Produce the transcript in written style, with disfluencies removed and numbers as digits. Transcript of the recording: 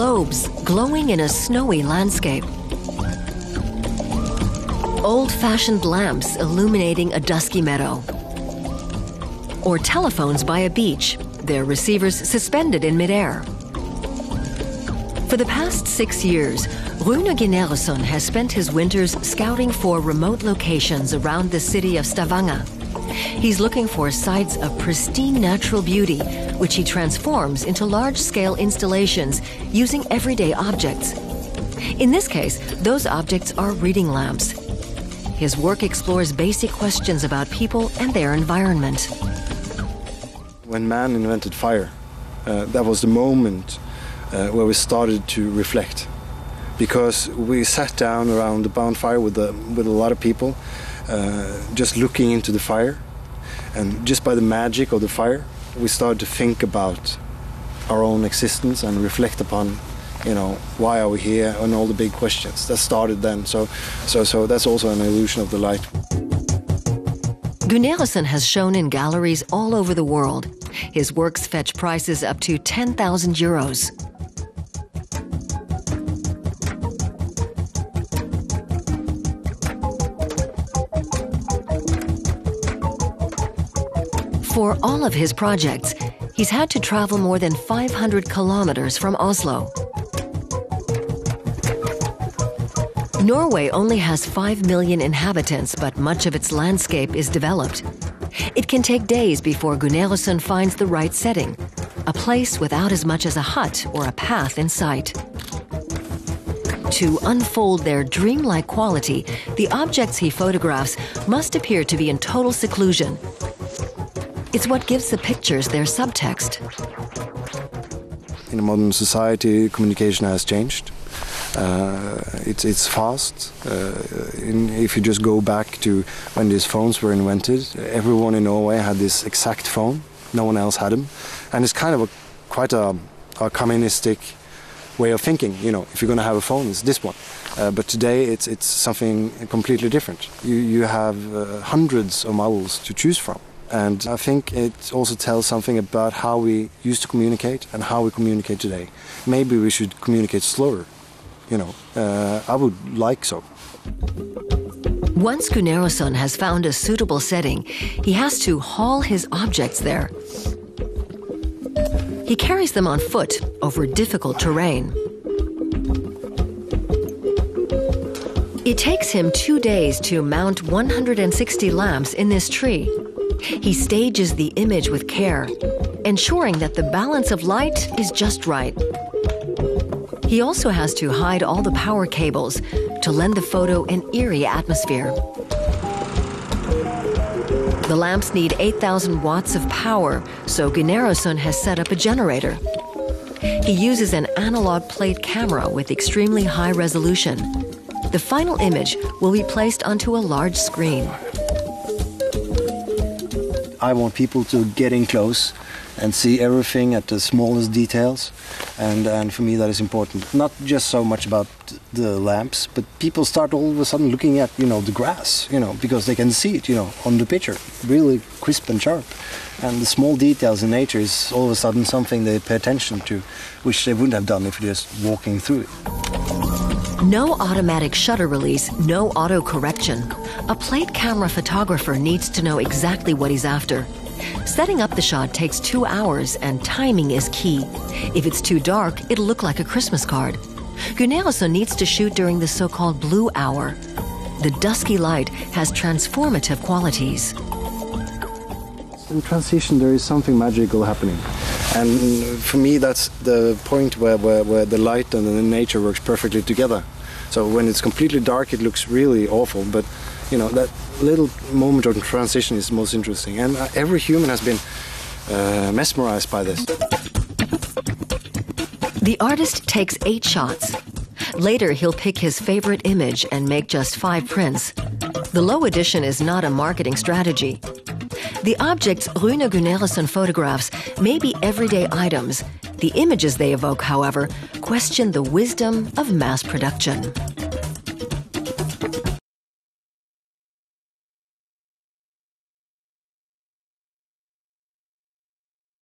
globes glowing in a snowy landscape. Old-fashioned lamps illuminating a dusky meadow. Or telephones by a beach, their receivers suspended in midair. For the past 6 years, Ruen Guneriussen has spent his winters scouting for remote locations around the city of Stavanger. He's looking for sites of pristine natural beauty, which he transforms into large-scale installations using everyday objects. In this case, those objects are reading lamps. His work explores basic questions about people and their environment. When man invented fire, that was the moment where we started to reflect. Because we sat down around the bonfire with a lot of people, just looking into the fire. And just by the magic of the fire, we started to think about our own existence and reflect upon, why are we here, and all the big questions. That started then, so that's also an illusion of the light. Guneriussen has shown in galleries all over the world. His works fetch prices up to 10,000 euros. For all of his projects, he's had to travel more than 500 kilometers from Oslo. Norway only has 5 million inhabitants, but much of its landscape is developed. It can take days before Guneriussen finds the right setting, a place without as much as a hut or a path in sight. To unfold their dreamlike quality, the objects he photographs must appear to be in total seclusion. It's what gives the pictures their subtext. In a modern society, communication has changed. It's fast. If you just go back to when these phones were invented, everyone in Norway had this exact phone. No one else had them. And it's kind of quite a communistic way of thinking. If you're going to have a phone, it's this one. But today, it's something completely different. You have hundreds of models to choose from. And I think it also tells something about how we used to communicate and how we communicate today. Maybe we should communicate slower. I would like so. Once Guneriussen has found a suitable setting, he has to haul his objects there. He carries them on foot over difficult terrain. It takes him 2 days to mount 160 lamps in this tree. He stages the image with care, ensuring that the balance of light is just right. He also has to hide all the power cables to lend the photo an eerie atmosphere. The lamps need 8,000 watts of power, so Guneriussen has set up a generator. He uses an analog plate camera with extremely high resolution. The final image will be placed onto a large screen. I want people to get in close and see everything at the smallest details, and for me that is important. Not just so much about the lamps, but people start all of a sudden looking at the grass, because they can see it on the picture, really crisp and sharp. And the small details in nature is all of a sudden something they pay attention to, which they wouldn't have done if you're just walking through it. No automatic shutter release, no auto correction. A plate camera photographer needs to know exactly what he's after. Setting up the shot takes 2 hours, and timing is key. If it's too dark, it'll look like a Christmas card. Guneriussen needs to shoot during the so-called blue hour. The dusky light has transformative qualities. In transition, there is something magical happening. And for me, that's the point where the light and the nature works perfectly together. So when it's completely dark, it looks really awful, but that little moment of transition is most interesting. And every human has been mesmerized by this. The artist takes 8 shots. Later, he'll pick his favorite image and make just 5 prints. The low edition is not a marketing strategy. The objects Ruen Guneriussen photographs may be everyday items. The images they evoke, however, question the wisdom of mass production.